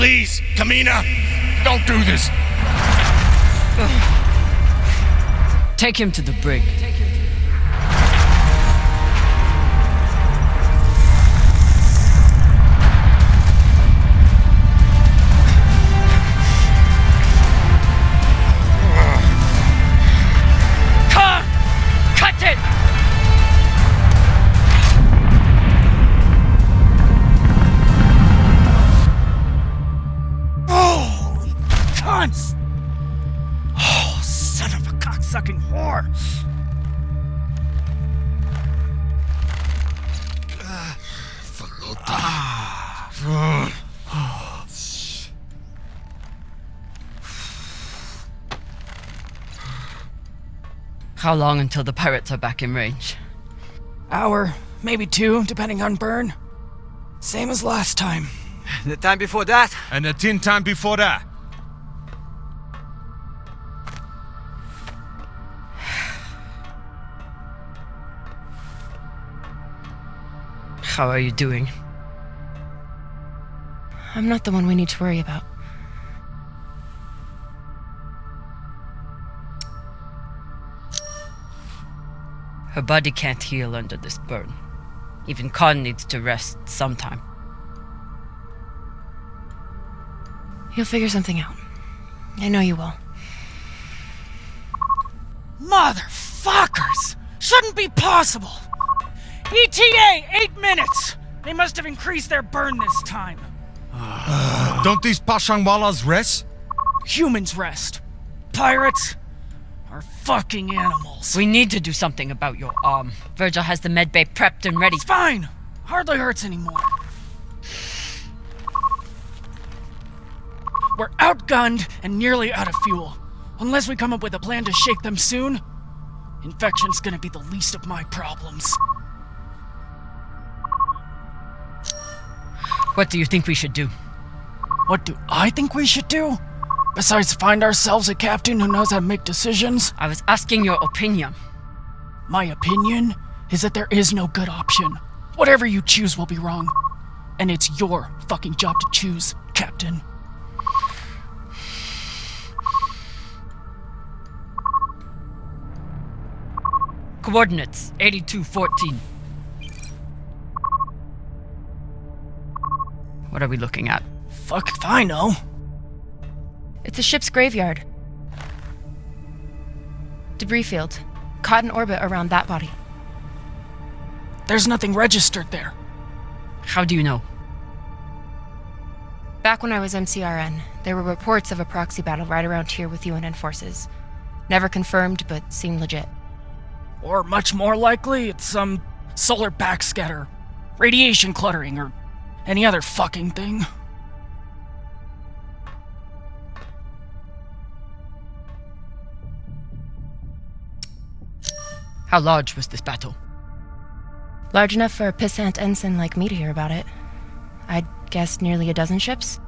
Please, Kamina, don't do this. Take him to the brig. Come! Cut it! Oh, cunts! Oh, son of a cocksucking whore! How long until the pirates are back in range? Hour, maybe 2, depending on burn. Same as last time. The time before that? And the 10 time before that. How are you doing? I'm not the one we need to worry about. Her body can't heal under this burn. Even Khan needs to rest sometime. You'll figure something out. I know you will. Motherfuckers! Shouldn't be possible! ETA, 8 minutes! They must have increased their burn this time. Don't these Pashangwalas rest? Humans rest. Pirates are fucking animals. We need to do something about your arm. Virgil has the medbay prepped and ready. It's fine. Hardly hurts anymore. We're outgunned and nearly out of fuel. Unless we come up with a plan to shake them soon, infection's gonna be the least of my problems. What do you think we should do? What do I think we should do? Besides find ourselves a captain who knows how to make decisions? I was asking your opinion. My opinion is that there is no good option. Whatever you choose will be wrong. And it's your fucking job to choose, Captain. Coordinates 8214. What are we looking at? Fuck if I know. It's a ship's graveyard. Debris field. Caught in orbit around that body. There's nothing registered there. How do you know? Back when I was MCRN, there were reports of a proxy battle right around here with UNN forces. Never confirmed, but seemed legit. Or much more likely, it's some solar backscatter, radiation cluttering, or any other fucking thing. How large was this battle? Large enough for a pissant ensign like me to hear about it. I'd guess nearly a dozen ships.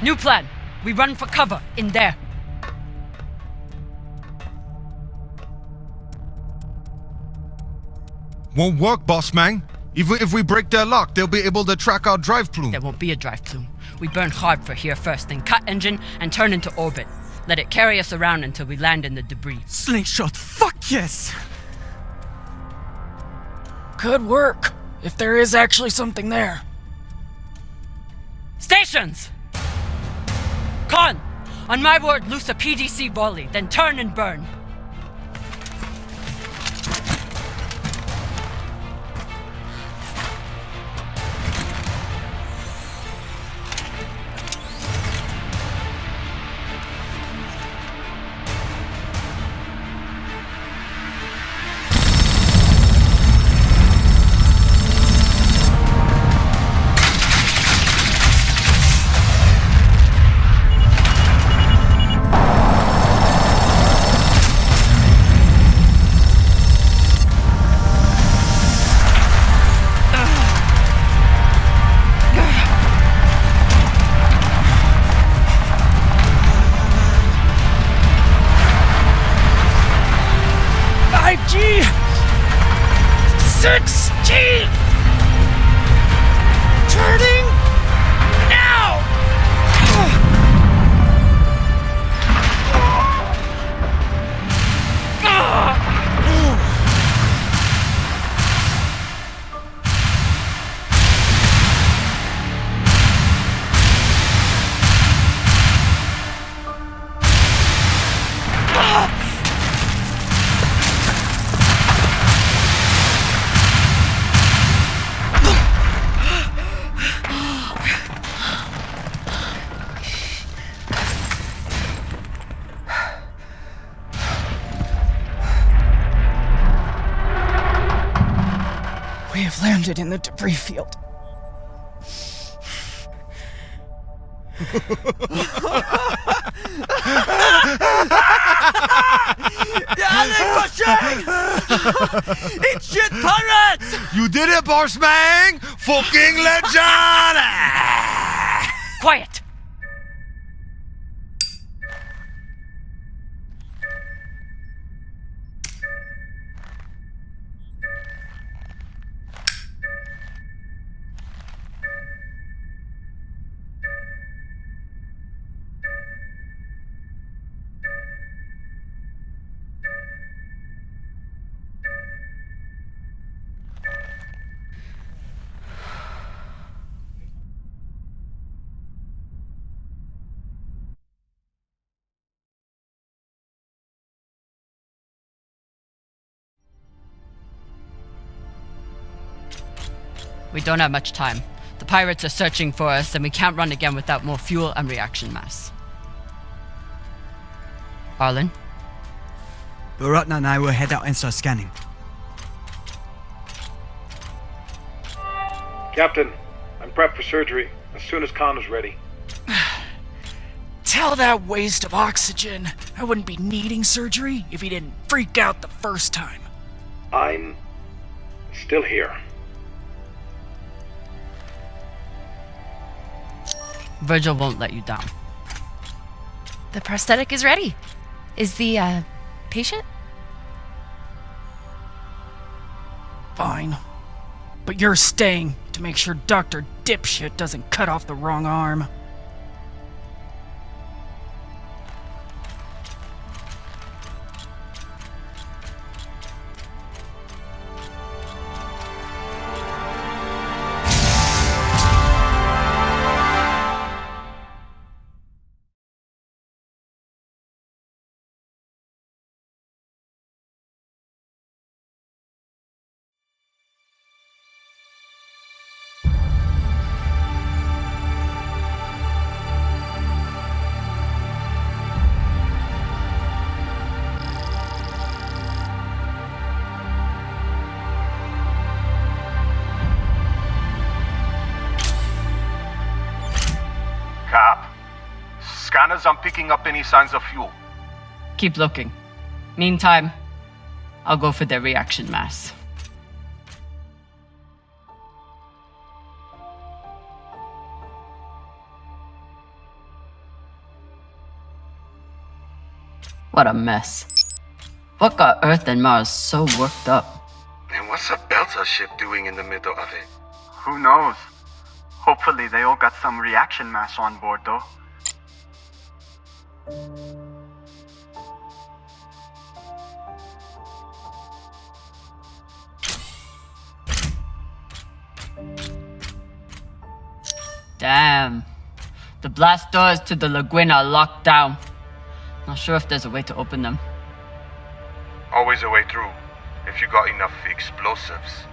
New plan. We run for cover in there. Won't work, boss man. If we break their lock, they'll be able to track our drive plume. There won't be a drive plume. We burn hard for here first, then cut engine and turn into orbit. Let it carry us around until we land in the debris. Slingshot, fuck yes! Could work, if there is actually something there. Stations! Khan! On my word, loose a PDC volley, then turn and burn. found it in the debris field. It's shit pirates! You did it, boss man! Fucking legend! Quiet! We don't have much time. The pirates are searching for us, and we can't run again without more fuel and reaction mass. Arlen? Baratna and I will head out and start scanning. Captain, I'm prepped for surgery as soon as Khan is ready. Tell that waste of oxygen I wouldn't be needing surgery if he didn't freak out the first time. I'm still here. Virgil won't let you down. The prosthetic is ready. Is the, patient? Fine. But you're staying to make sure Dr. Dipshit doesn't cut off the wrong arm. Cap, scanners aren't picking up any signs of fuel. Keep looking. Meantime, I'll go for their reaction mass. What a mess. What got Earth and Mars so worked up? And what's a Belter ship doing in the middle of it? Who knows? Hopefully they all got some reaction mass on board, though. Damn. The blast doors to the lagoon are locked down. Not sure if there's a way to open them. Always a way through, if you got enough explosives.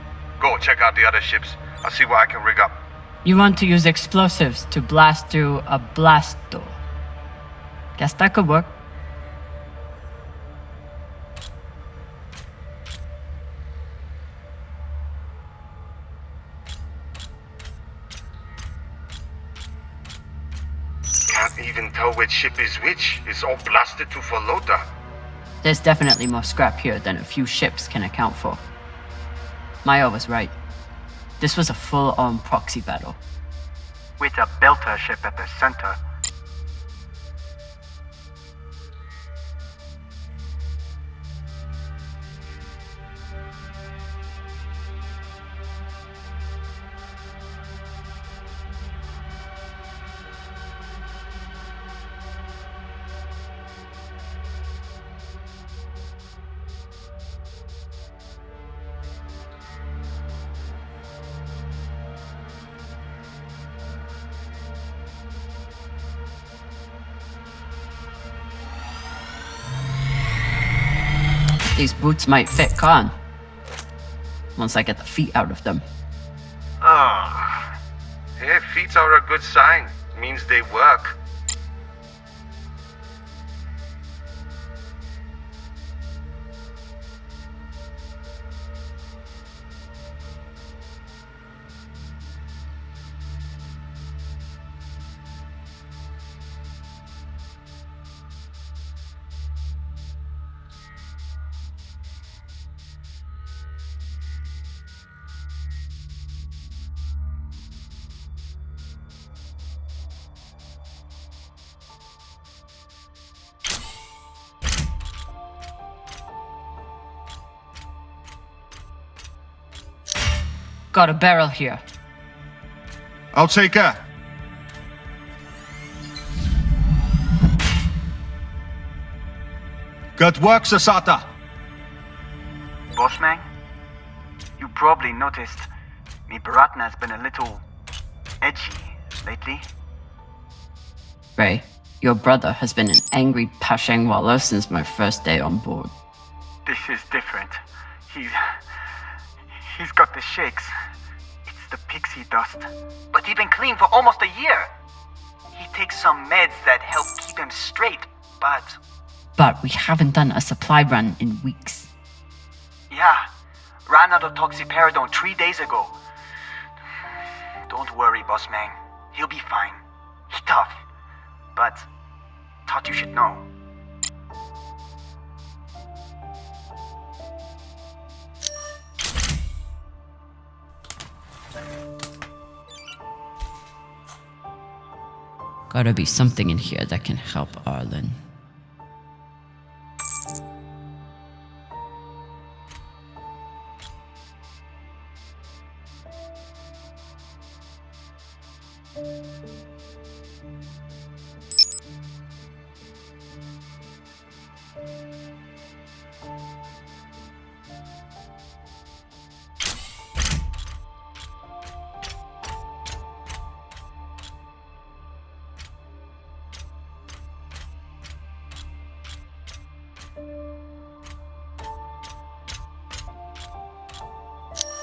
Go, check out the other ships. I'll see what I can rig up. You want to use explosives to blast through a blast door. Guess that could work. Can't even tell which ship is which. It's all blasted to Folota. There's definitely more scrap here than a few ships can account for. Maya was right. This was a full-on proxy battle. With a Belter ship at the center. These boots might fit Khan. Once I get the feet out of them. Ah. Hey, feet are a good sign. Means they work. Got a barrel here. I'll take her. Good work, Sasata. Bossman, you probably noticed me Baratna's been a little edgy lately. Ray, your brother has been an angry Pashang Wallow since my first day on board. This is different. He's got the shakes. It's the pixie dust. But he's been clean for almost a year. He takes some meds that help keep him straight, but... But we haven't done a supply run in weeks. Yeah, ran out of toxiparidone 3 days ago. Don't worry, boss man. He'll be fine. He's tough. But thought you should know. Gotta be something in here that can help Arlen.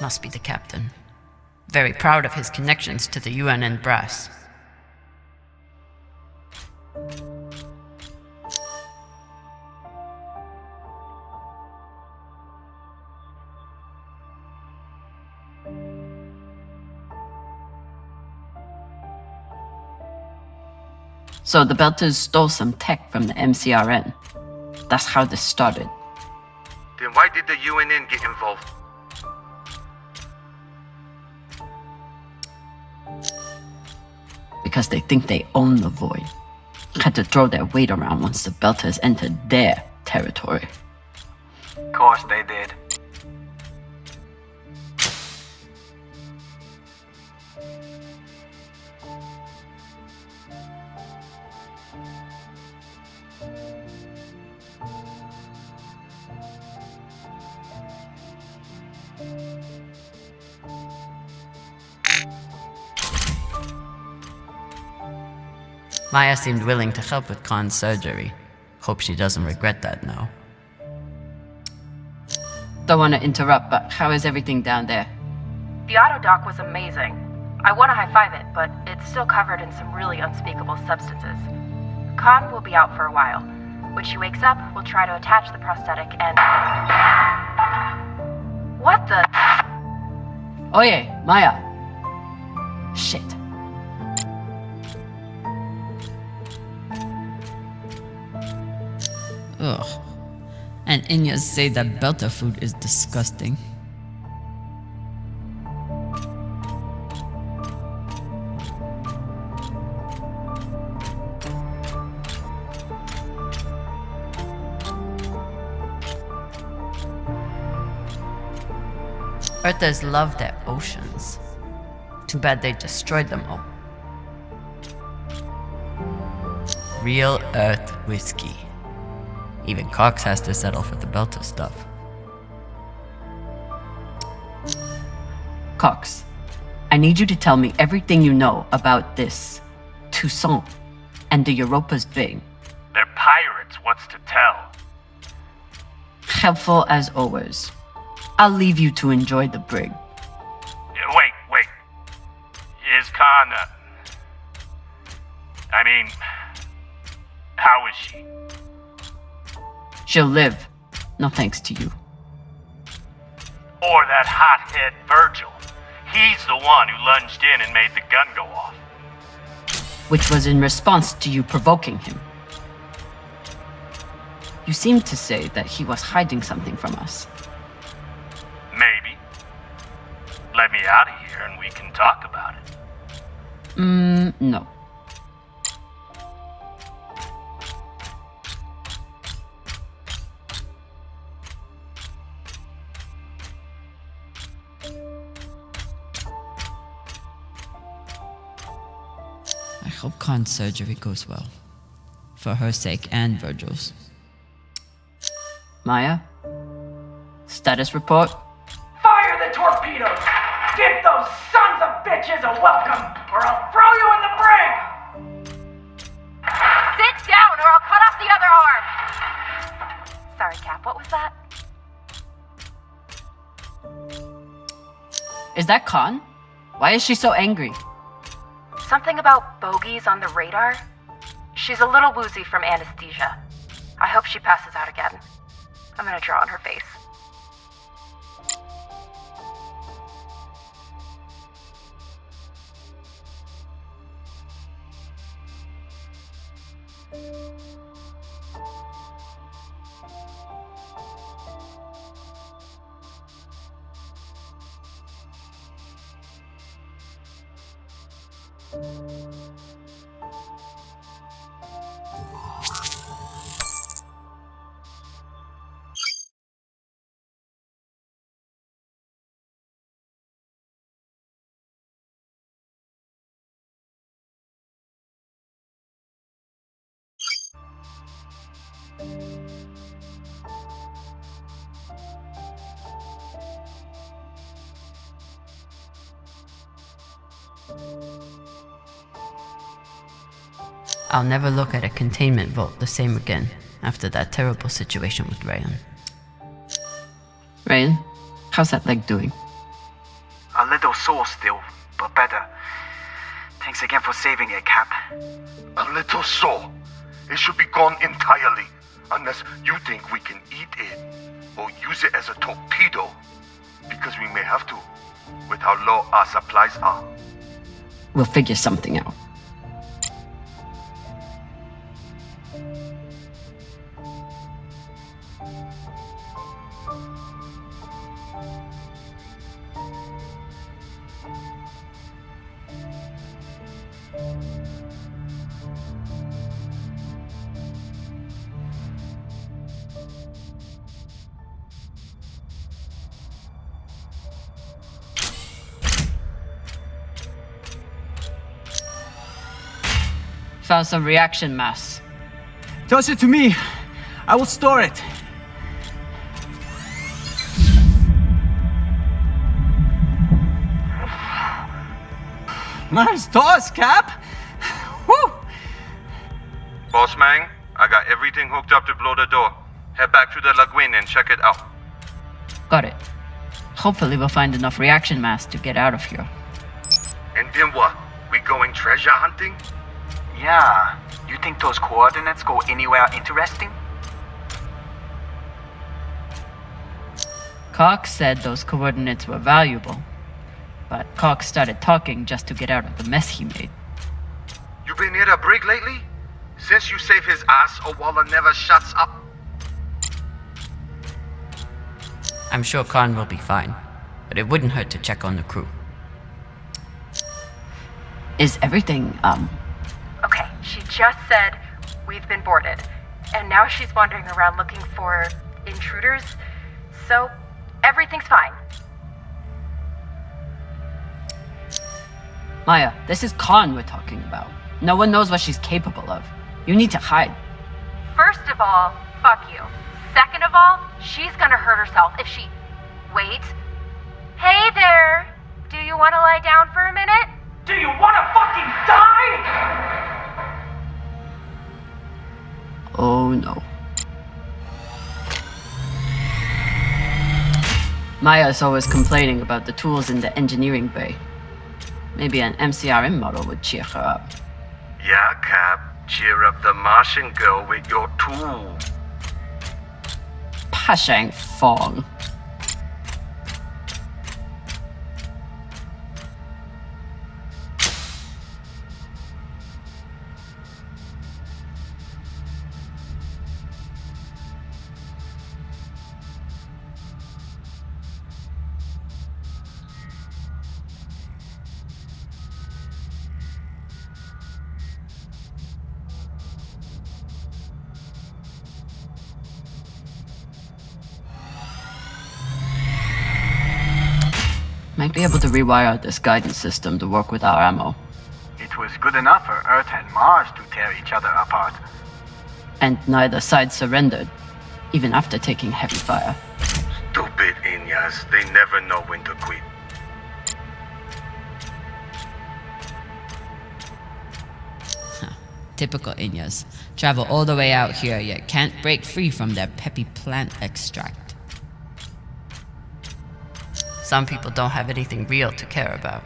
Must be the captain. Very proud of his connections to the UN and brass. So the Belters stole some tech from the MCRN. That's how this started. Then why did the UNN get involved? Because they think they own the void. Had to throw their weight around once the Belters entered their territory. Of course they did. Maya seemed willing to help with Khan's surgery. Hope she doesn't regret that now. Don't want to interrupt, but how is everything down there? The auto dock was amazing. I want to high-five it, but it's still covered in some really unspeakable substances. Khan will be out for a while. When she wakes up, we'll try to attach the prosthetic and... What the... Oye, Maya. Shit. Ugh. And Inyas say that Belter food is disgusting. Earthers love their oceans. Too bad they destroyed them all. Real Earth whiskey. Even Cox has to settle for the Belter stuff. Cox, I need you to tell me everything you know about this Toussaint and the Europa's thing. They're pirates, what's to tell? Helpful as always. I'll leave you to enjoy the brig. Wait. Is Khan, I mean, how is she? She'll live. No thanks to you. Or that hothead Virgil. He's the one who lunged in and made the gun go off. Which was in response to you provoking him. You seemed to say that he was hiding something from us. Maybe. Let me out of here and we can talk about it. No. I hope Khan's surgery goes well. For her sake and Virgil's. Maya? Status report? Fire the torpedoes! Give those sons of bitches a welcome, or I'll throw you in the brig! Sit down or I'll cut off the other arm! Sorry, Cap, what was that? Is that Khan? Why is she so angry? Something about bogeys on the radar? She's a little woozy from anesthesia. I hope she passes out again. I'm gonna draw on her face. I'll never look at a containment vault the same again after that terrible situation with Rayan. Rayan, how's that leg doing? A little sore still, but better. Thanks again for saving it, Cap. A little sore. It should be gone entirely, unless you think we can eat it or use it as a torpedo, because we may have to, with how low our supplies are. We'll figure something out. Found some reaction mass. Toss it to me. I will store it. Nice toss, Cap. Woo! Boss man, I got everything hooked up to blow the door. Head back to the lagoon and check it out. Got it. Hopefully we'll find enough reaction mass to get out of here. And then what? We going treasure hunting? Yeah. You think those coordinates go anywhere interesting? Cox said those coordinates were valuable, but Cox started talking just to get out of the mess he made. You been near the brig lately? Since you saved his ass, Owala never shuts up. I'm sure Khan will be fine, but it wouldn't hurt to check on the crew. Is everything, Okay, she just said we've been boarded, and now she's wandering around looking for intruders, so everything's fine. Maya, this is Khan we're talking about. No one knows what she's capable of. You need to hide. First of all, fuck you. Second of all, she's gonna hurt herself if she... Wait. Hey there! Do you want to lie down for a minute? Do you wanna fucking die? Oh no. Maya's always complaining about the tools in the engineering bay. Maybe an MCRM model would cheer her up. Yeah, Cap. Cheer up the Martian girl with your tool. Pashang Fong. Might be able to rewire this guidance system to work with our ammo. It was good enough for Earth and Mars to tear each other apart. And neither side surrendered, even after taking heavy fire. Stupid Inyas. They never know when to quit. Typical Inyas. Travel all the way out here, yet can't break free from their peppy plant extract. Some people don't have anything real to care about.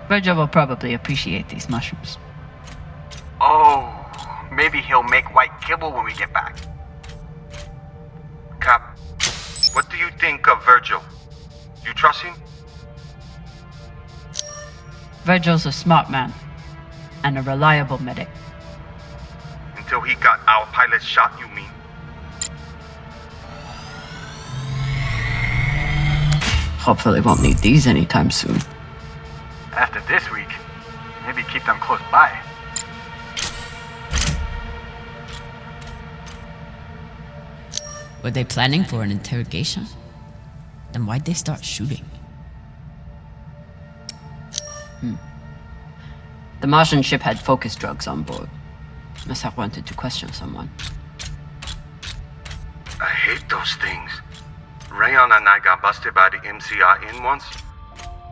Virgil will probably appreciate these mushrooms. Oh, maybe he'll make white kibble when we get back. Cap, what do you think of Virgil? You trust him? Virgil's a smart man, and a reliable medic. Until he got our pilot shot, you mean? Hopefully won't need these anytime soon. After this week, maybe keep them close by. Were they planning for an interrogation? Then why'd they start shooting? The Martian ship had focus drugs on board. Must have wanted to question someone. I hate those things. Rayon and I got busted by the MCRN once.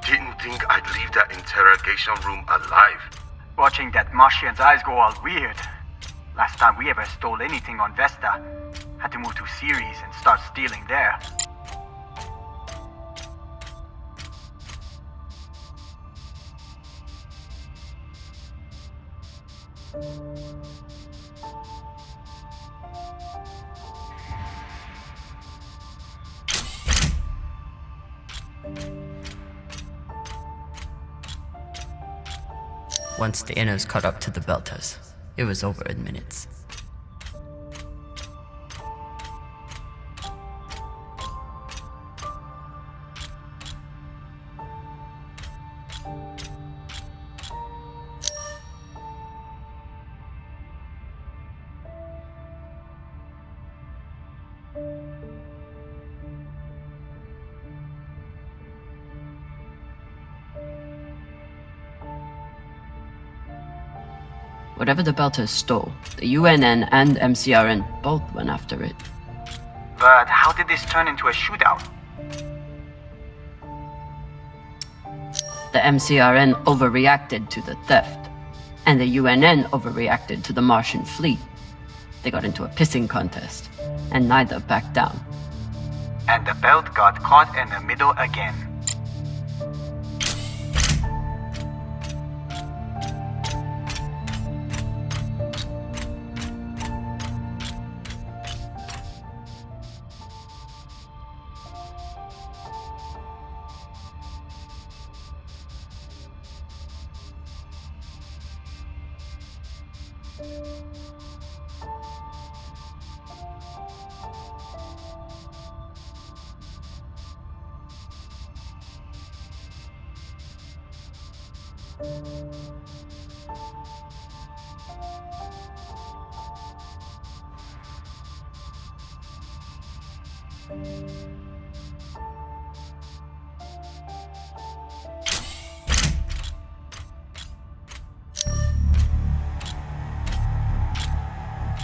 Didn't think I'd leave that interrogation room alive. Watching that Martian's eyes go all weird. Last time we ever stole anything on Vesta, had to move to Ceres and start stealing there. Once the inners caught up to the Belters, it was over in minutes. Whatever the Belters stole, the UNN and MCRN both went after it. But how did this turn into a shootout? The MCRN overreacted to the theft, and the UNN overreacted to the Martian fleet. They got into a pissing contest, and neither backed down. And the belt got caught in the middle again.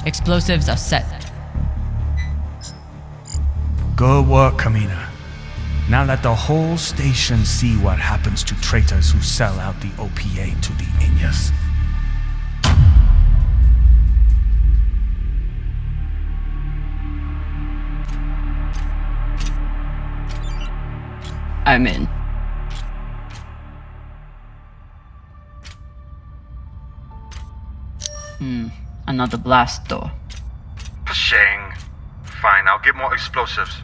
Explosives are set. Good work, Kamina. Now let the whole station see what happens to traitors who sell out the OPA to the Inyas. I'm in. Another blast door. Pshang. Fine, I'll get more explosives.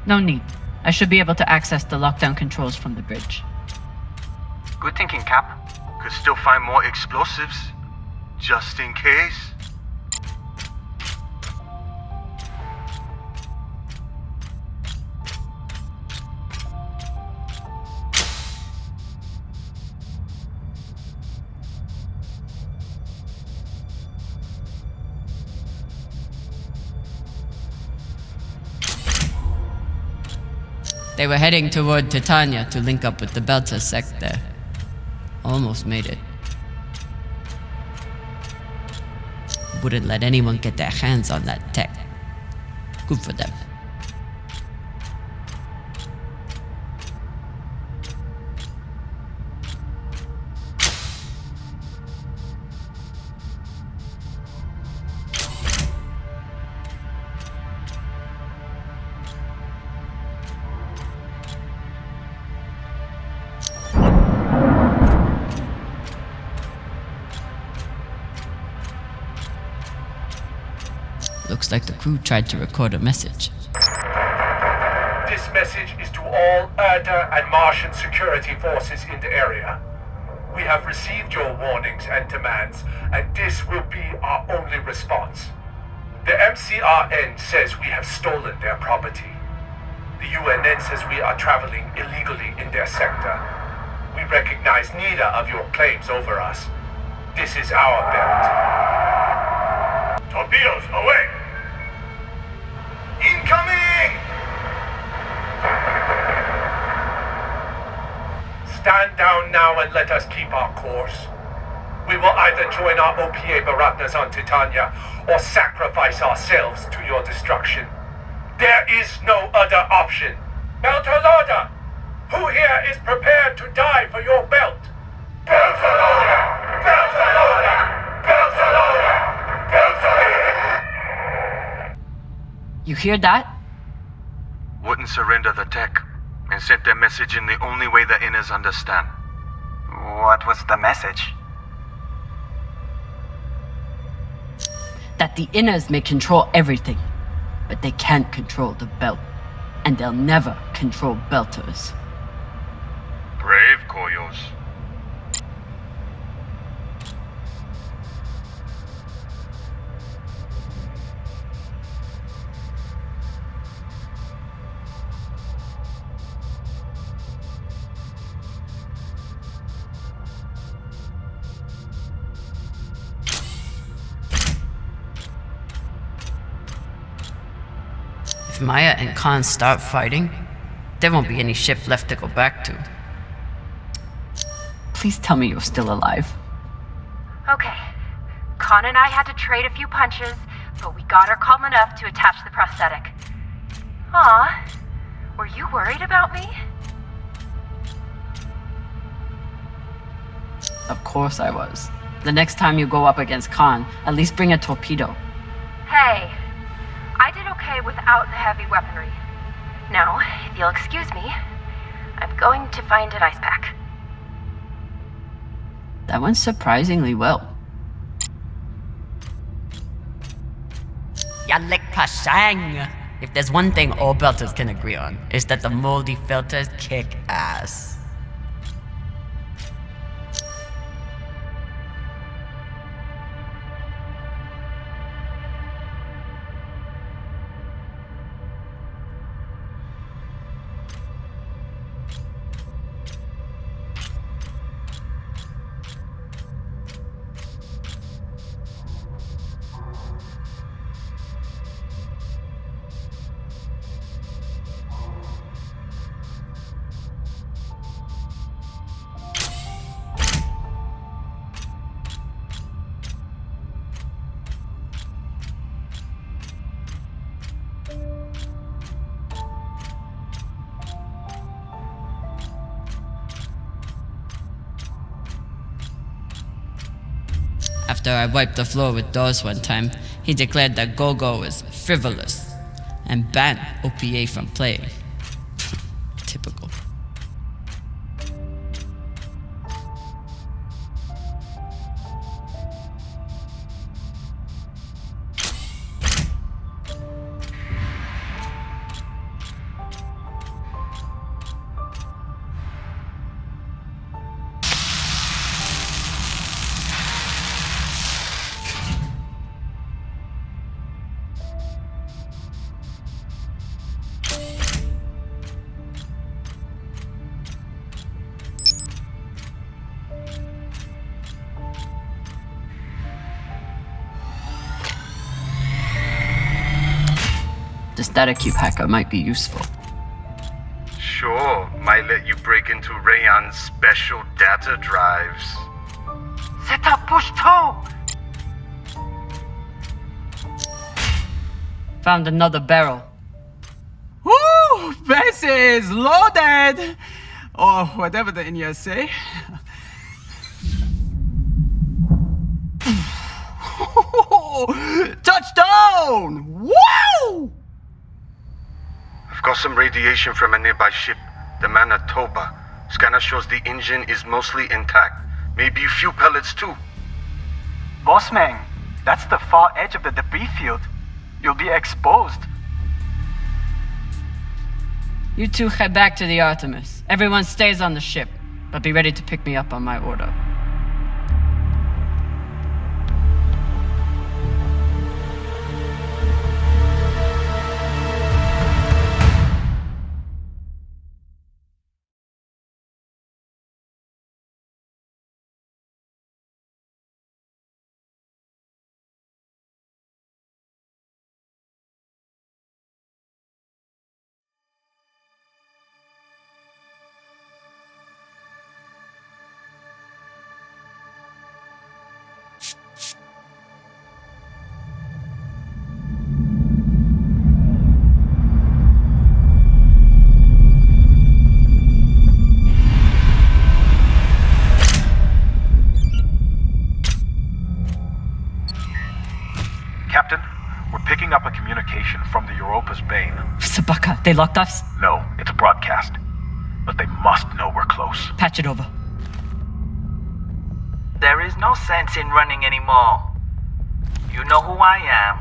No need. I should be able to access the lockdown controls from the bridge. Good thinking, Cap. Could still find more explosives. Just in case. They were heading toward Titania to link up with the Belter sect there. Almost made it. Wouldn't let anyone get their hands on that tech. Good for them. Looks like the crew tried to record a message. This message is to all Erda and Martian security forces in the area. We have received your warnings and demands, and this will be our only response. The MCRN says we have stolen their property. The UNN says we are traveling illegally in their sector. We recognize neither of your claims over us. This is our belt. Torpedoes, away! Incoming! Stand down now and let us keep our course. We will either join our OPA Baratnas on Titania or sacrifice ourselves to your destruction. There is no other option. Beltalada! Who here is prepared to die for your belt? Beltalada! Beltalada! Beltalada! Beltalada! You hear that? Wouldn't surrender the tech and sent their message in the only way the Inners understand. What was the message? That the Inners may control everything, but they can't control the belt. And they'll never control Belters. Brave, Koyos. If Maya and Khan start fighting, there won't be any ship left to go back to. Please tell me you're still alive. Okay. Khan and I had to trade a few punches, but we got her calm enough to attach the prosthetic. Aw, were you worried about me? Of course I was. The next time you go up against Khan, at least bring a torpedo. Hey, I did okay without the heavy weaponry. Now, if you'll excuse me, I'm going to find an ice pack. That went surprisingly well. Yalek Pashang! If there's one thing all Belters can agree on, is that the moldy filters kick ass. After I wiped the floor with Dawes one time, he declared that Gogo was frivolous and banned OPA from playing. Typical. The static cube hacker might be useful. let you break into Rayon's special data drives. Set up push toe! Found another barrel. Woo! This is loaded! Or whatever the Indians say. Touchdown! Wow! I've got some radiation from a nearby ship, the Manitoba. Scanner shows the engine is mostly intact. Maybe a few pellets too. Bossman, that's the far edge of the debris field. You'll be exposed. You two head back to the Artemis. Everyone stays on the ship, but be ready to pick me up on my order. Captain, we're picking up a communication from the Europa's Bane. Sabaka, they locked us? No, it's a broadcast. But they must know we're close. Patch it over. There is no sense in running anymore. You know who I am,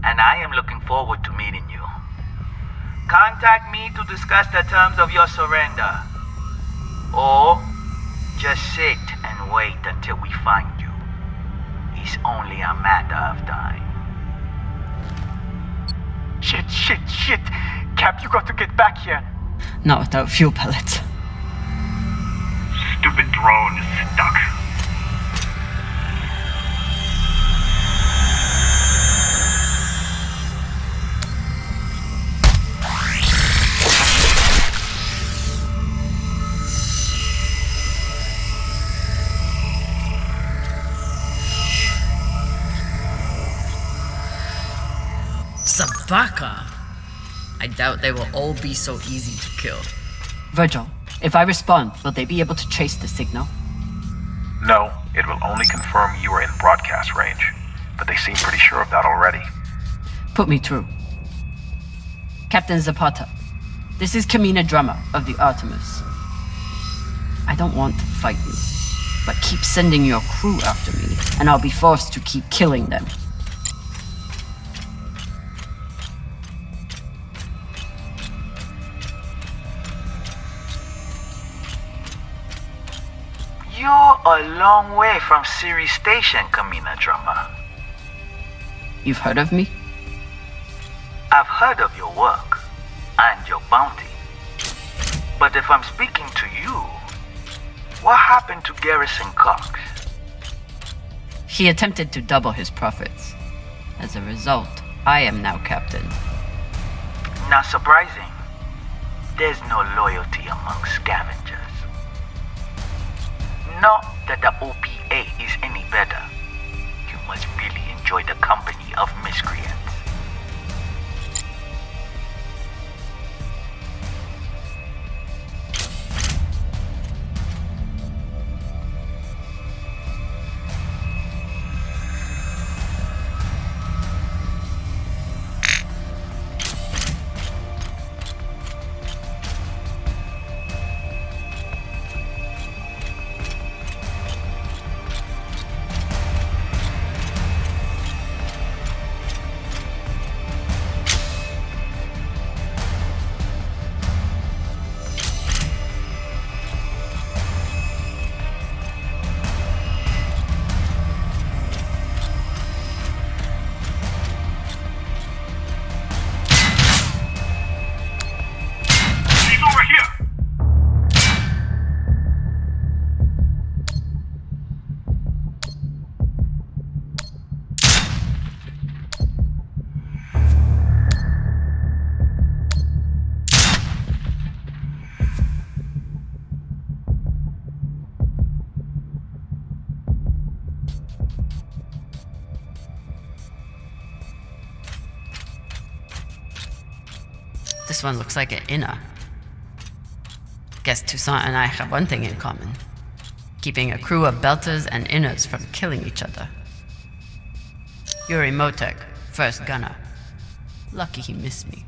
and I am looking forward to meeting you. Contact me to discuss the terms of your surrender. Or just sit and wait until we find you. It's only a matter of time. Shit. Cap, you got to get back here. Not without fuel pellets. Stupid drone is stuck. Sabaka? I doubt they will all be so easy to kill. Virgil, if I respond, will they be able to trace the signal? No, it will only confirm you are in broadcast range. But they seem pretty sure of that already. Put me through. Captain Zapata, this is Kamina Drummer of the Artemis. I don't want to fight you, but keep sending your crew after me, and I'll be forced to keep killing them. You're a long way from Siri Station, Kamina Drummer. You've heard of me? I've heard of your work and your bounty. But if I'm speaking to you, what happened to Garrison Cox? He attempted to double his profits. As a result, I am now captain. Not surprising. There's no loyalty among scavengers. Not that the OPA is any better. You must really enjoy the company of miscreants. This one looks like an inner. Guess Toussaint and I have one thing in common. Keeping a crew of belters and inners from killing each other. Yuri Motek, first gunner. Lucky he missed me.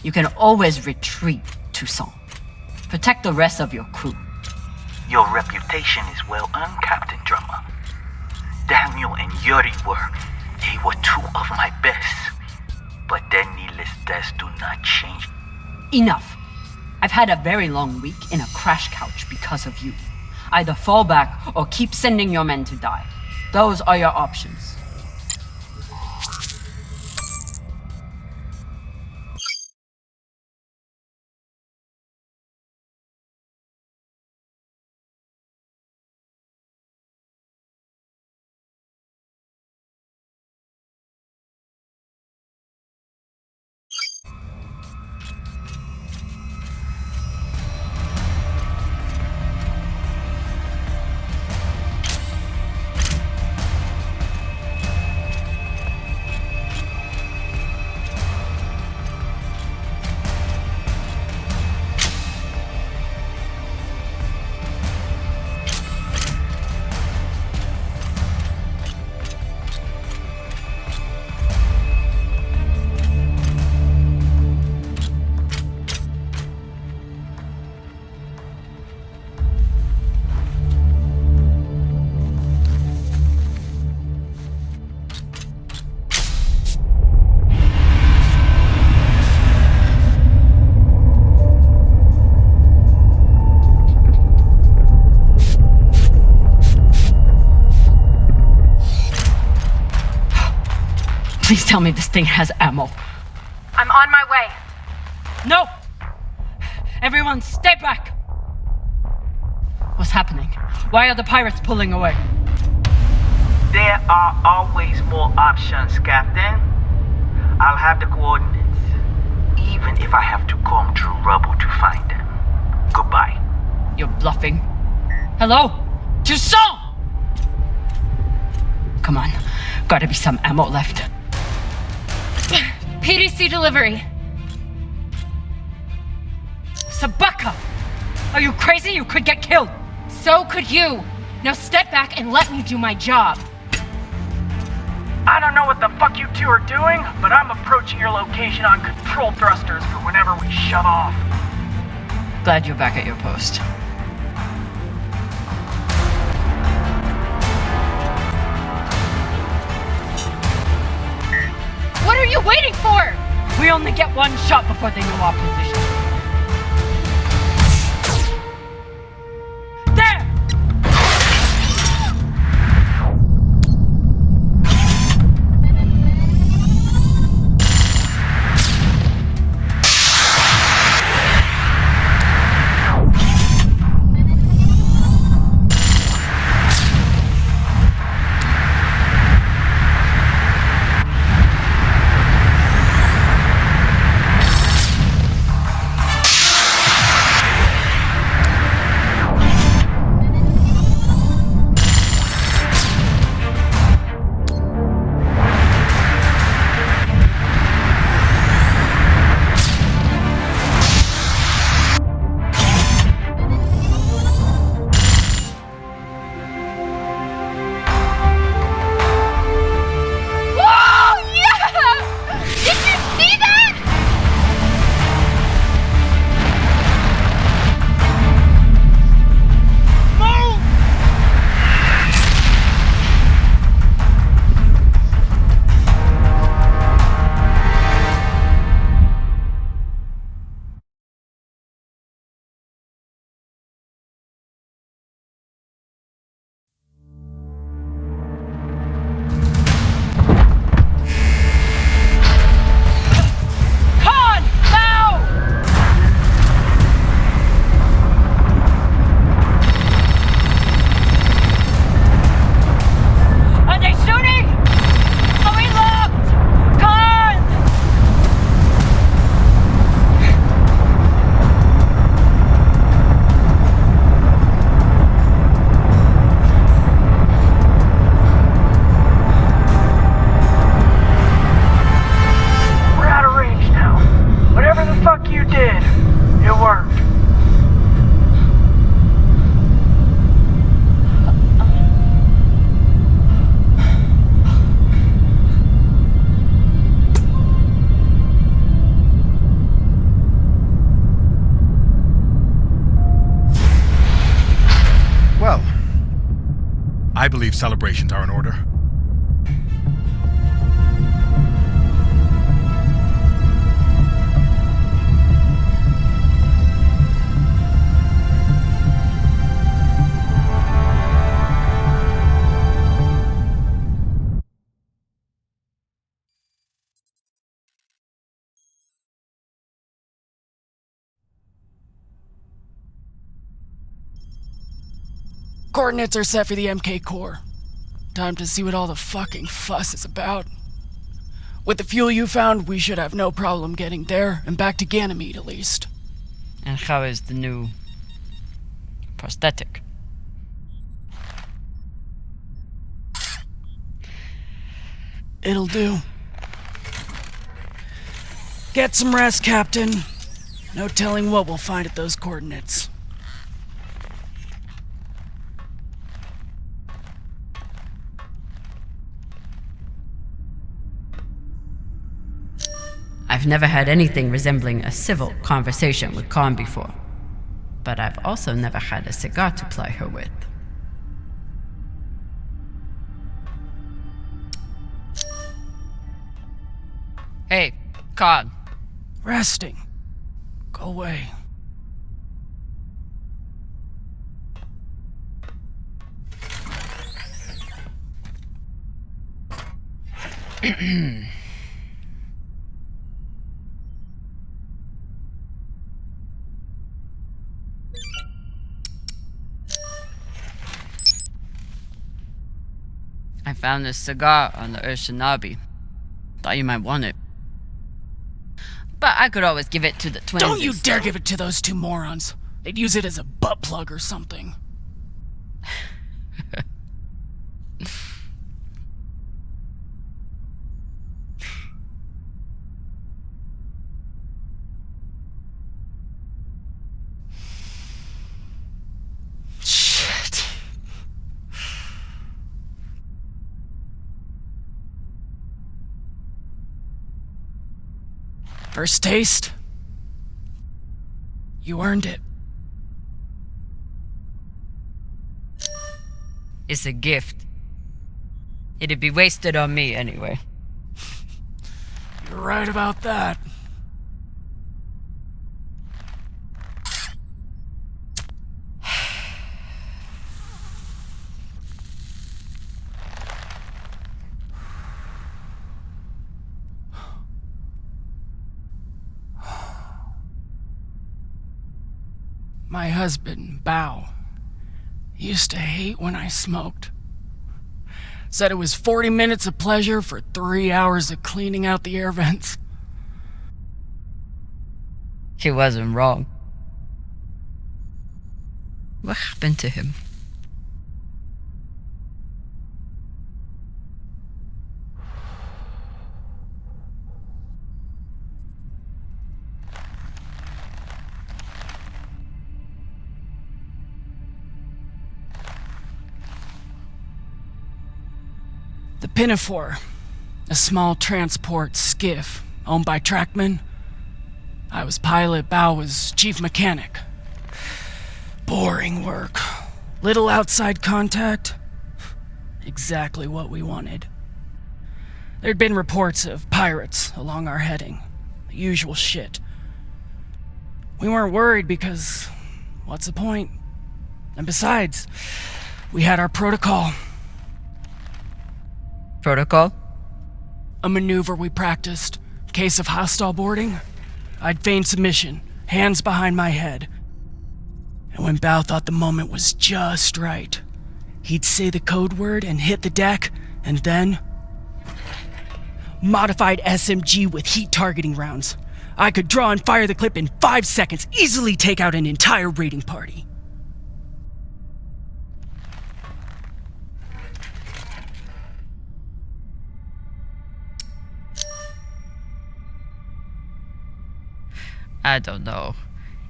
You can always retreat, Toussaint. Protect the rest of your crew. Your reputation is well earned, Captain Drummer. Daniel and Yuri they were two of my best. But their needless deaths do not change. Enough. I've had a very long week in a crash couch because of you. Either fall back or keep sending your men to die. Those are your options. Please tell me this thing has ammo. I'm on my way. No! Everyone, stay back! What's happening? Why are the pirates pulling away? There are always more options, Captain. I'll have the coordinates, even if I have to comb through rubble to find them. Goodbye. You're bluffing. Hello? Toussaint! Come on, gotta be some ammo left. PDC delivery. Sabaka! Are you crazy? You could get killed! So could you. Now step back and let me do my job. I don't know what the fuck you two are doing, but I'm approaching your location on control thrusters for whenever we shove off. Glad you're back at your post. What are you waiting for? We only get one shot before they know our position. There! I believe celebrations are in order. Coordinates are set for the MK core. Time to see what all the fucking fuss is about. With the fuel you found, we should have no problem getting there and back to Ganymede at least. And how is the new prosthetic? It'll do. Get some rest, Captain. No telling what we'll find at those coordinates. I've never had anything resembling a civil conversation with Khan before, but I've also never had a cigar to ply her with. Hey, Khan. Resting. Go away. I found this cigar on the Urshanabi. Thought you might want it. But I could always give it to the twins. Don't you dare give it to those two morons. They'd use it as a butt plug or something. Shit. First taste? You earned it. It's a gift. It'd be wasted on me anyway. You're right about that. My husband, Bao, used to hate when I smoked. Said it was 40 minutes of pleasure for 3 hours of cleaning out the air vents. He wasn't wrong. What happened to him? The Pinafore, a small transport skiff owned by Trackman. I was pilot, Bao was chief mechanic. Boring work. Little outside contact. Exactly what we wanted. There'd been reports of pirates along our heading. The usual shit. We weren't worried because, what's the point? And besides, we had our protocol. Protocol? A maneuver we practiced. Case of hostile boarding, I'd feign submission, hands behind my head. And when Bao thought the moment was just right, he'd say the code word and hit the deck, and then... Modified SMG with heat targeting rounds. I could draw and fire the clip in 5 seconds, easily take out an entire raiding party. I don't know.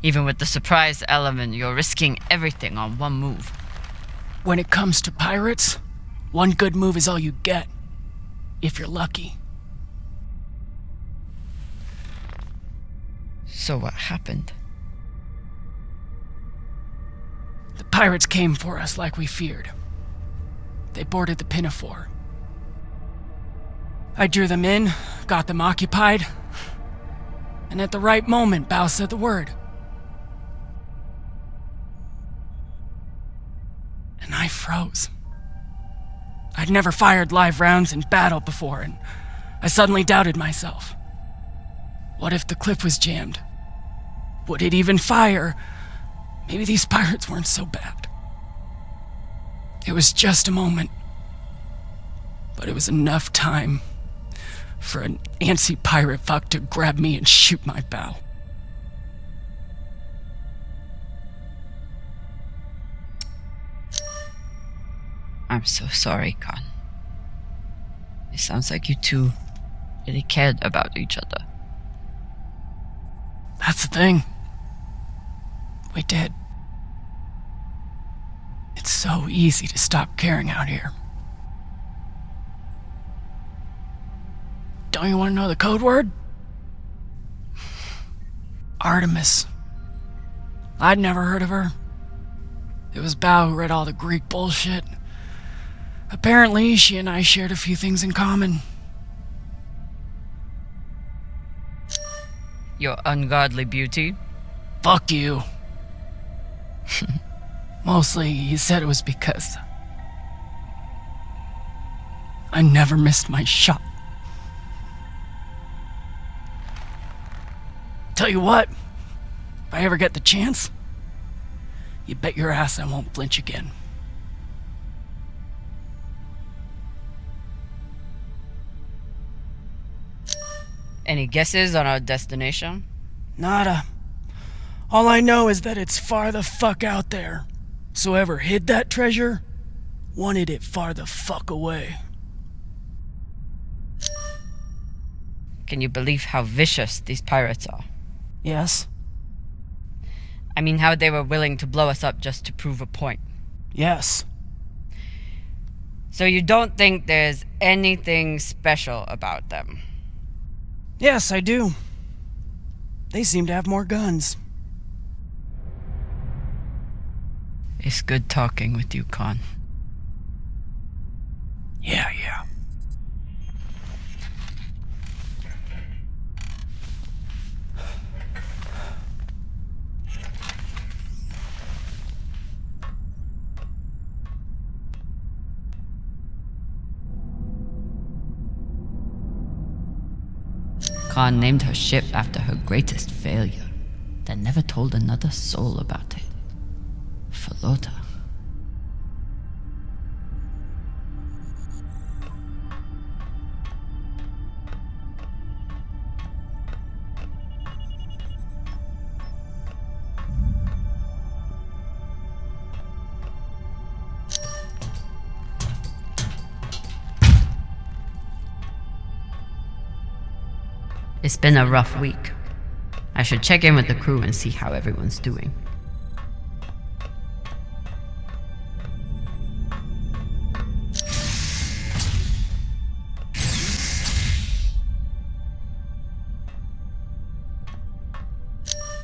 Even with the surprise element, you're risking everything on one move. When it comes to pirates, one good move is all you get. If you're lucky. So what happened? The pirates came for us like we feared. They boarded the Pinafore. I drew them in, got them occupied, and at the right moment, Bao said the word. And I froze. I'd never fired live rounds in battle before, and I suddenly doubted myself. What if the clip was jammed? Would it even fire? Maybe these pirates weren't so bad. It was just a moment, but it was enough time for an antsy pirate fuck to grab me and shoot my bow. I'm so sorry, Khan. It sounds like you two really cared about each other. That's the thing. We did. It's so easy to stop caring out here. Don't you want to know the code word? Artemis. I'd never heard of her. It was Bao who read all the Greek bullshit. Apparently, she and I shared a few things in common. Your ungodly beauty? Fuck you. Mostly, he said it was because I never missed my shot. Tell you what, if I ever get the chance, you bet your ass I won't flinch again. Any guesses on our destination? Nada. All I know is that it's far the fuck out there. So whoever hid that treasure wanted it far the fuck away. Can you believe how vicious these pirates are? Yes? I mean, how they were willing to blow us up just to prove a point. Yes. So you don't think there's anything special about them? Yes, I do. They seem to have more guns. It's good talking with you, Khan. Yeah. Khan named her ship after her greatest failure, then never told another soul about it. Falota. It's been a rough week. I should check in with the crew and see how everyone's doing.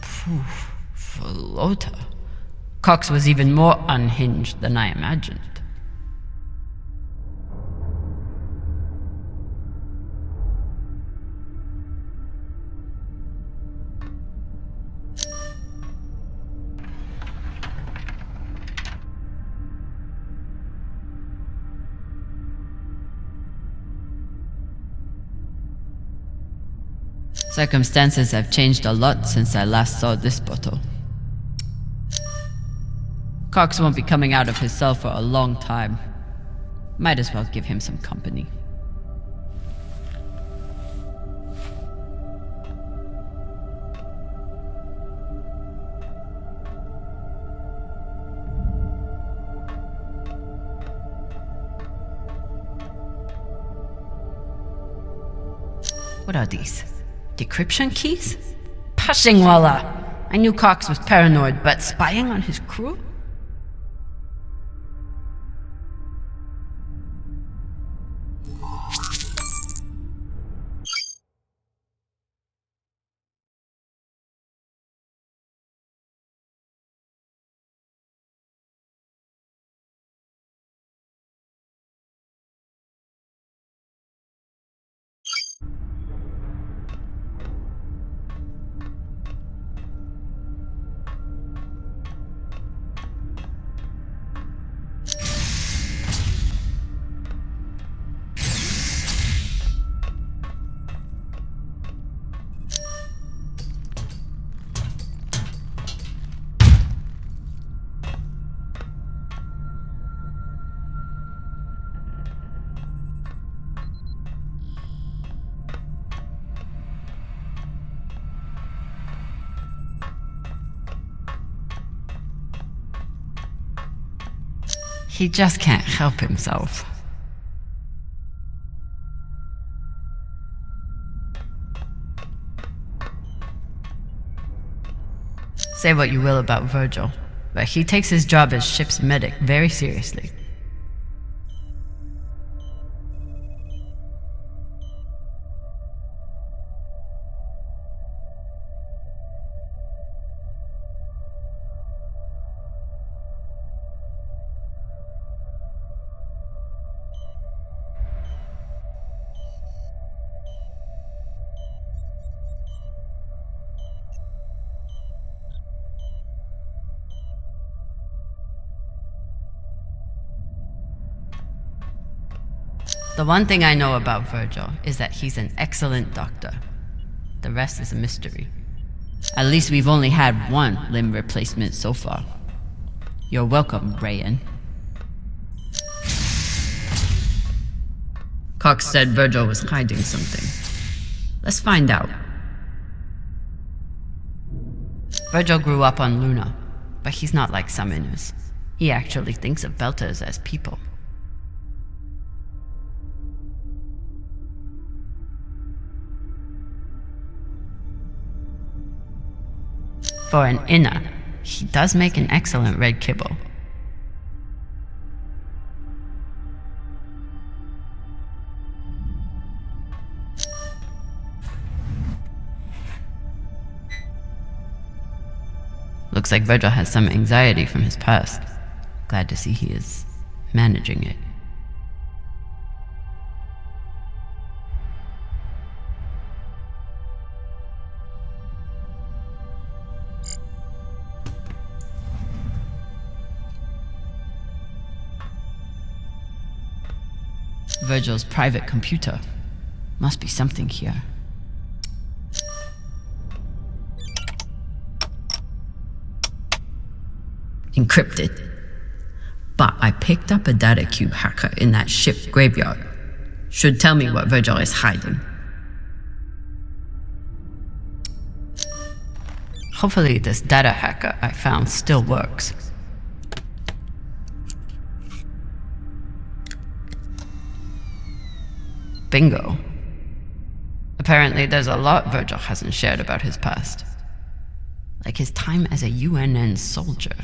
Phew, Falota. Cox was even more unhinged than I imagined. Circumstances have changed a lot since I last saw this bottle. Cox won't be coming out of his cell for a long time. Might as well give him some company. What are these? Decryption keys? Pashingwala! I knew Cox was paranoid, but spying on his crew? He just can't help himself. Say what you will about Virgil, but he takes his job as ship's medic very seriously. The one thing I know about Virgil is that he's an excellent doctor. The rest is a mystery. At least we've only had one limb replacement so far. You're welcome, Rayan. Cox said Virgil was hiding something. Let's find out. Virgil grew up on Luna, but he's not like summoners. He actually thinks of Belters as people. For an inner, he does make an excellent red kibble. Looks like Virgil has some anxiety from his past. Glad to see he is managing it. Virgil's private computer. Must be something here. Encrypted. But I picked up a data cube hacker in that ship graveyard. Should tell me what Virgil is hiding. Hopefully this data hacker I found still works. Bingo. Apparently there's a lot Virgil hasn't shared about his past. Like his time as a UNN soldier.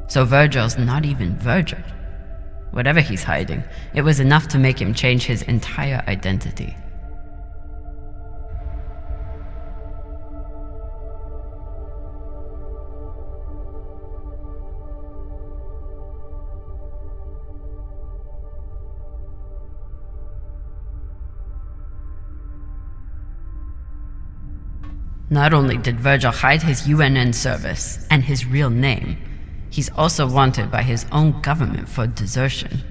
So Virgil's not even Virgil. Whatever he's hiding, it was enough to make him change his entire identity. Not only did Virgil hide his UNN service and his real name, he's also wanted by his own government for desertion.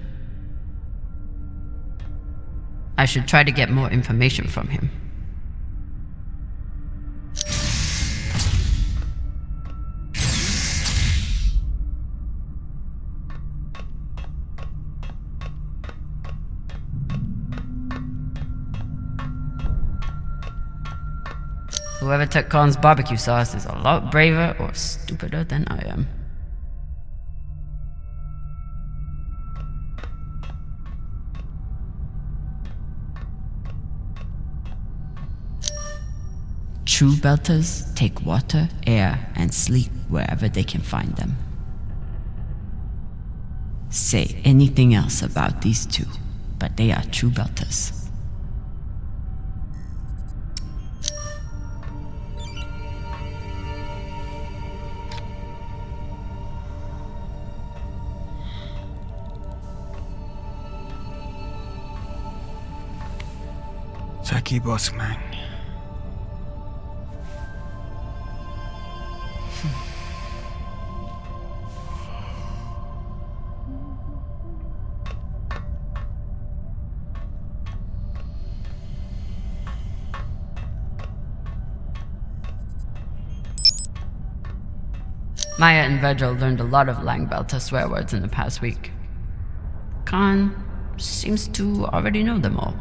I should try to get more information from him. Whoever took Khan's barbecue sauce is a lot braver or stupider than I am. True Belters take water, air, and sleep wherever they can find them. Say anything else about these two, but they are true Belters. Taki boss man. Maya and Virgil learned a lot of Langbelter swear words in the past week. Khan seems to already know them all.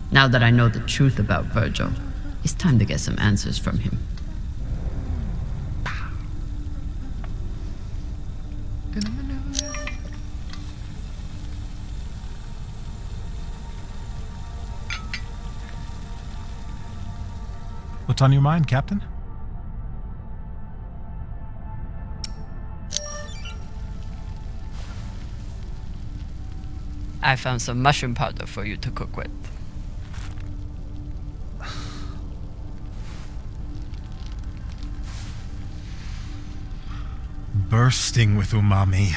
Now that I know the truth about Virgil, it's time to get some answers from him. What's on your mind, Captain? I found some mushroom powder for you to cook with. Bursting with umami.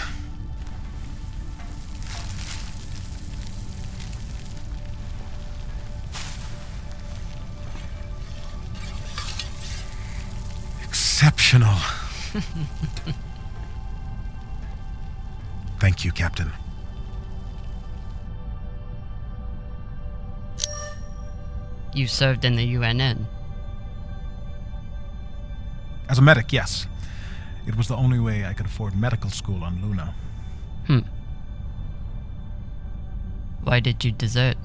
Exceptional. Thank you, Captain. You served in the UNN. As a medic, yes. It was the only way I could afford medical school on Luna. Why did you desert?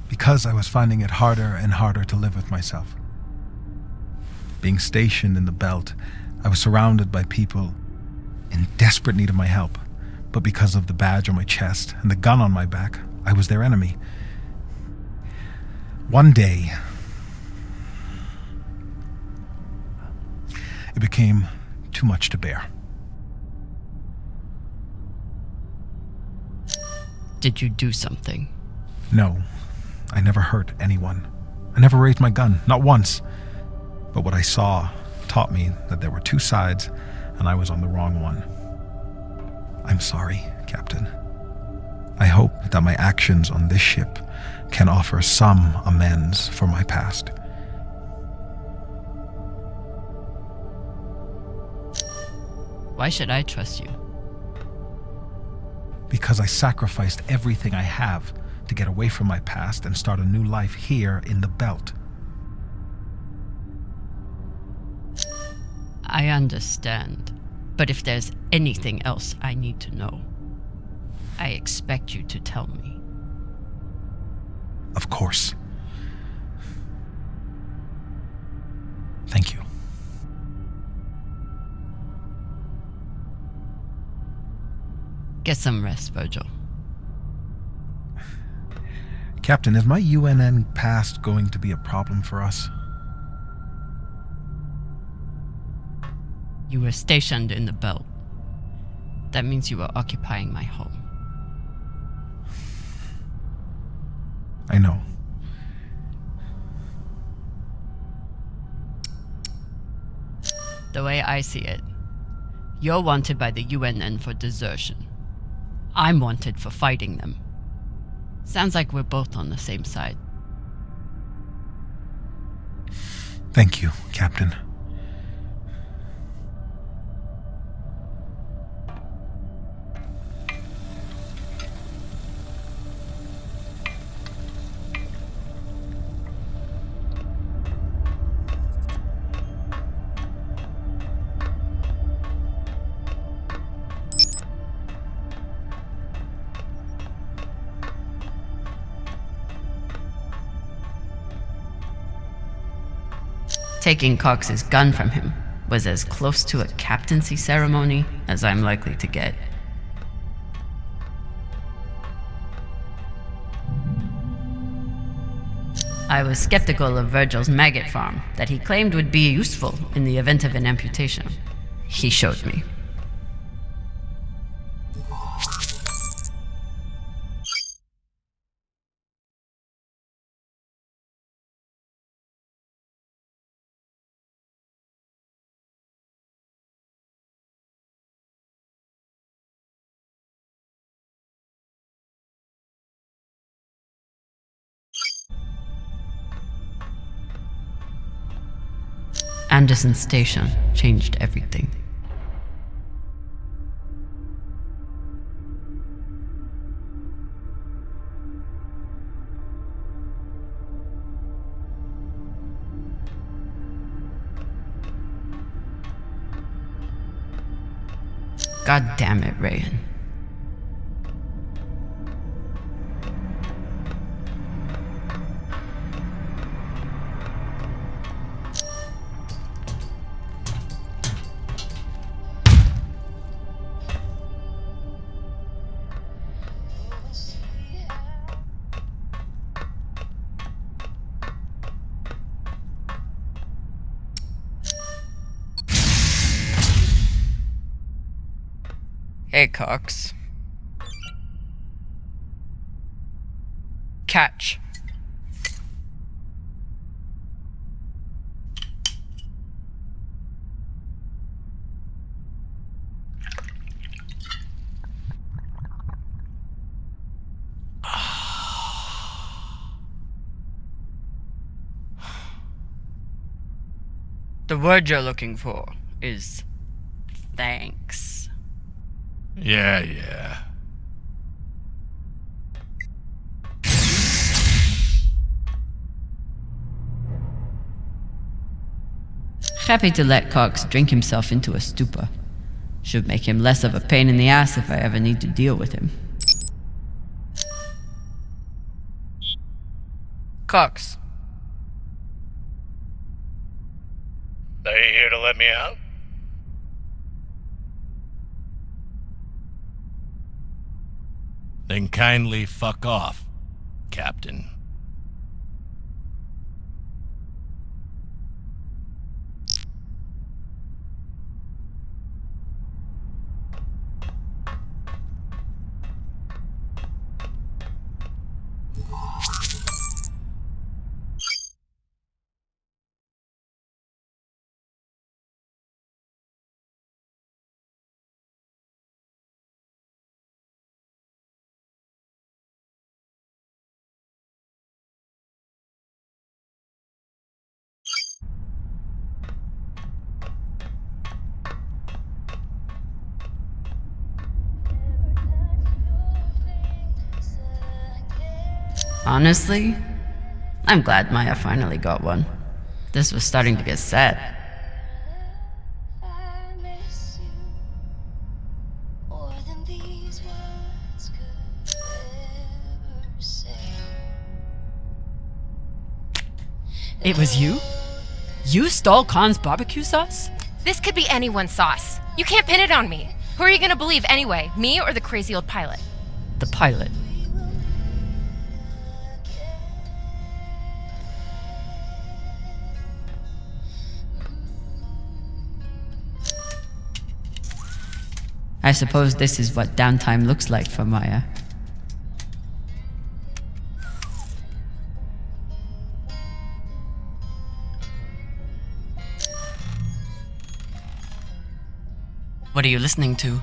Because I was finding it harder and harder to live with myself. Being stationed in the belt, I was surrounded by people in desperate need of my help. But because of the badge on my chest and the gun on my back, I was their enemy. One day, it became too much to bear. Did you do something? No, I never hurt anyone. I never raised my gun, not once. But what I saw taught me that there were two sides, and I was on the wrong one. I'm sorry, Captain. I hope that my actions on this ship can offer some amends for my past. Why should I trust you? Because I sacrificed everything I have to get away from my past and start a new life here in the belt. I understand. But if there's anything else I need to know, I expect you to tell me. Of course. Thank you. Get some rest, Virgil. Captain, is my UNN past going to be a problem for us? You were stationed in the belt. That means you were occupying my home. I know. The way I see it, you're wanted by the UNN for desertion. I'm wanted for fighting them. Sounds like we're both on the same side. Thank you, Captain. Taking Cox's gun from him was as close to a captaincy ceremony as I'm likely to get. I was skeptical of Virgil's maggot farm that he claimed would be useful in the event of an amputation. He showed me. Anderson Station changed everything. God damn it, Rayan. Hey, Cox. Catch. The word you're looking for is thanks. Yeah. Happy to let Cox drink himself into a stupor. Should make him less of a pain in the ass if I ever need to deal with him. Cox. They here to let me out? Then kindly fuck off, Captain. Honestly, I'm glad Maya finally got one. This was starting to get sad. It was you? You stole Khan's barbecue sauce? This could be anyone's sauce. You can't pin it on me. Who are you gonna believe anyway? Me or the crazy old pilot? The pilot. I suppose this is what downtime looks like for Maya. What are you listening to?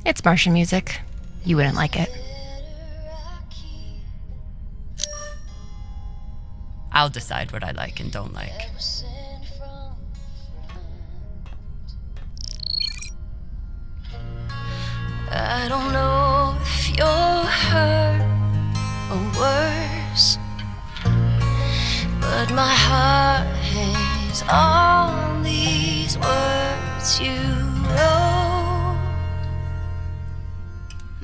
It's Martian music. You wouldn't like it. I'll decide what I like and don't like. I don't know if you're hurt or worse, but my heart hangs on these words you wrote.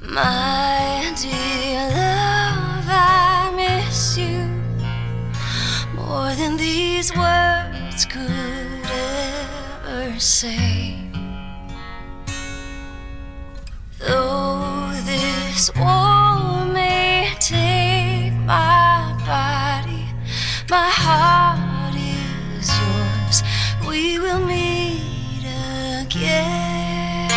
My dear love, I miss you more than these words could ever say. Though this war may take my body, my heart is yours. We will meet again.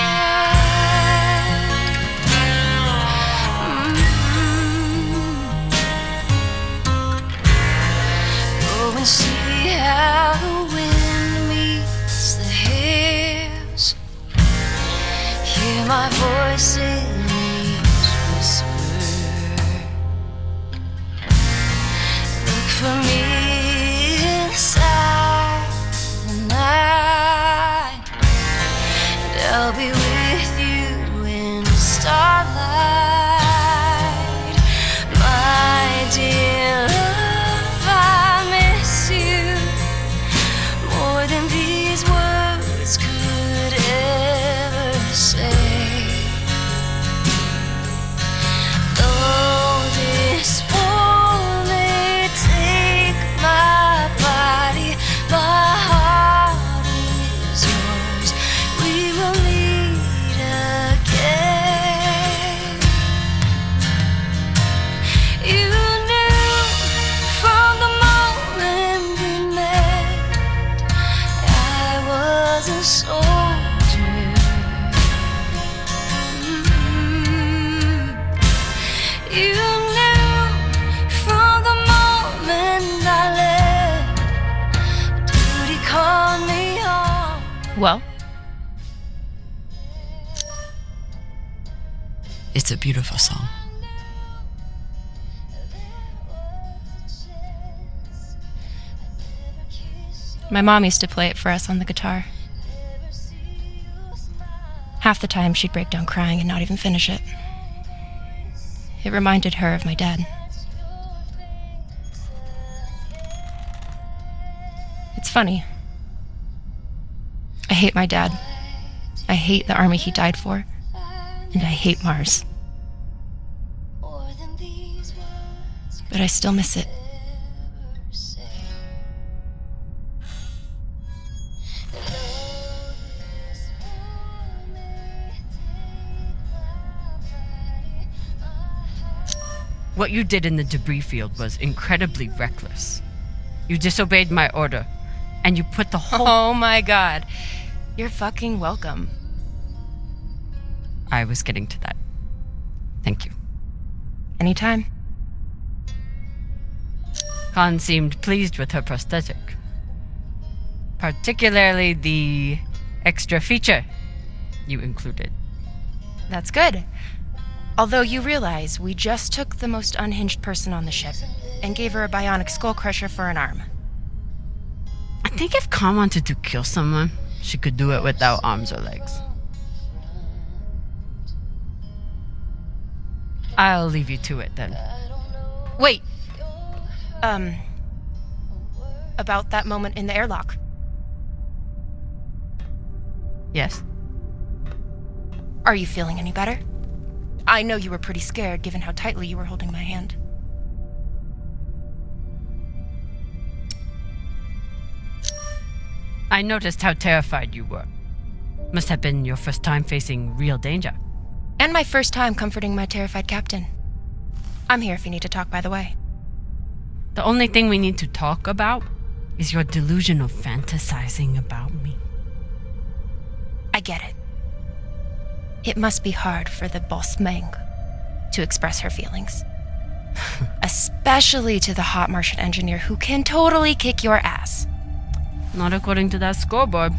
Go and see how the wind meets the hills. Hear my voice in each whisper. Look for me inside the night, and I'll be with you in the starlight. My dear love, I miss you more than these words could ever say. Well? It's a beautiful song. My mom used to play it for us on the guitar. Half the time she'd break down crying and not even finish it. It reminded her of my dad. It's funny. I hate my dad. I hate the army he died for. And I hate Mars. But I still miss it. What you did in the debris field was incredibly reckless. You disobeyed my order, and you put the whole... Oh my god. You're fucking welcome. I was getting to that. Thank you. Anytime. Khan seemed pleased with her prosthetic. Particularly the extra feature you included. That's good. Although you realize we just took the most unhinged person on the ship and gave her a bionic skull crusher for an arm. I think if Khan wanted to kill someone, she could do it without arms or legs. I'll leave you to it then. Wait. About that moment in the airlock. Yes. Are you feeling any better? I know you were pretty scared given how tightly you were holding my hand. I noticed how terrified you were. Must have been your first time facing real danger. And my first time comforting my terrified captain. I'm here if you need to talk, by the way. The only thing we need to talk about is your delusion of fantasizing about me. I get it. It must be hard for the boss Meng to express her feelings. Especially to the hot Martian engineer who can totally kick your ass. Not according to that scoreboard.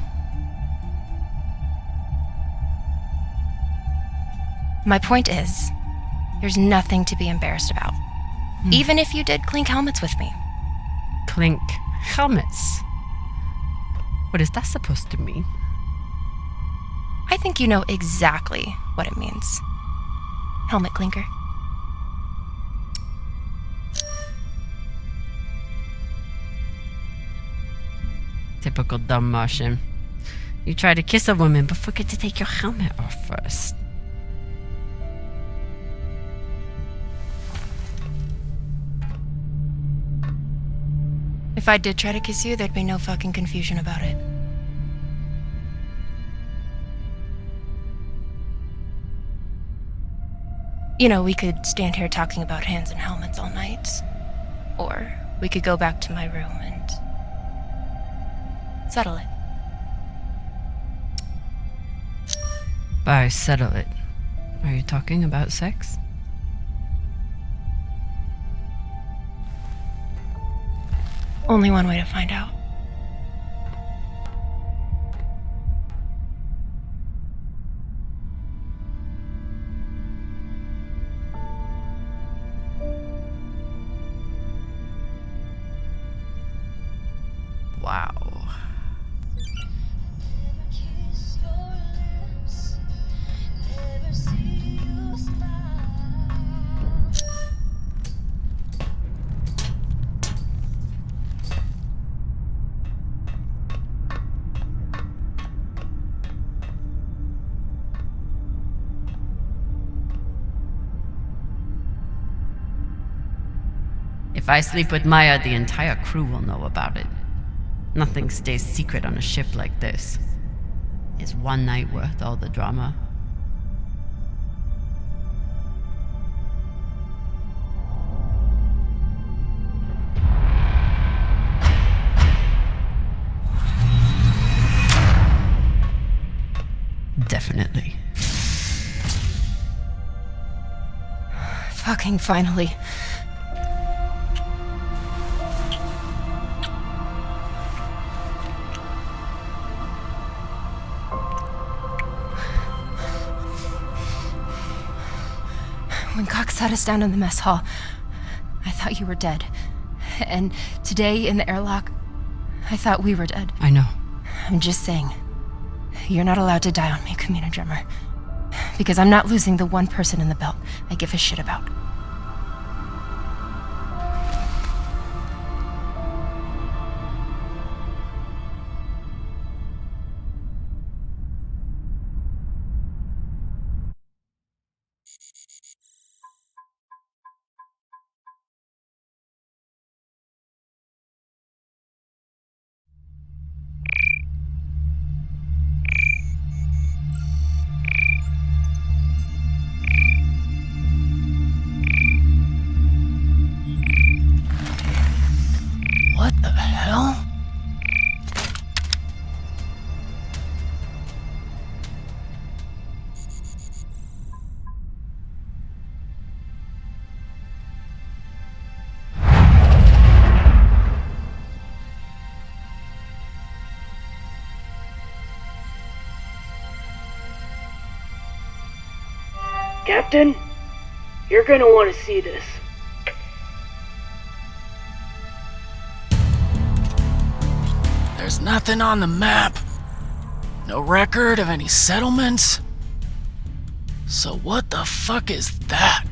My point is, there's nothing to be embarrassed about. Even if you did clink helmets with me. Clink helmets? What is that supposed to mean? I think you know exactly what it means. Helmet clinker. Typical dumb Martian. You try to kiss a woman, but forget to take your helmet off first. If I did try to kiss you, there'd be no fucking confusion about it. You know, we could stand here talking about hands and helmets all night. Or we could go back to my room and settle it. By settle it, are you talking about sex? Only one way to find out. Wow. If I sleep with Maya, the entire crew will know about it. Nothing stays secret on a ship like this. Is one night worth all the drama? Definitely. Fucking finally. When Cox sat us down in the mess hall, I thought you were dead. And today in the airlock, I thought we were dead. I know. I'm just saying, you're not allowed to die on me, Kamina Drummer. Because I'm not losing the one person in the belt I give a shit about. What the hell? Captain, you're gonna want to see this. There's nothing on the map. No record of any settlements. So what the fuck is that?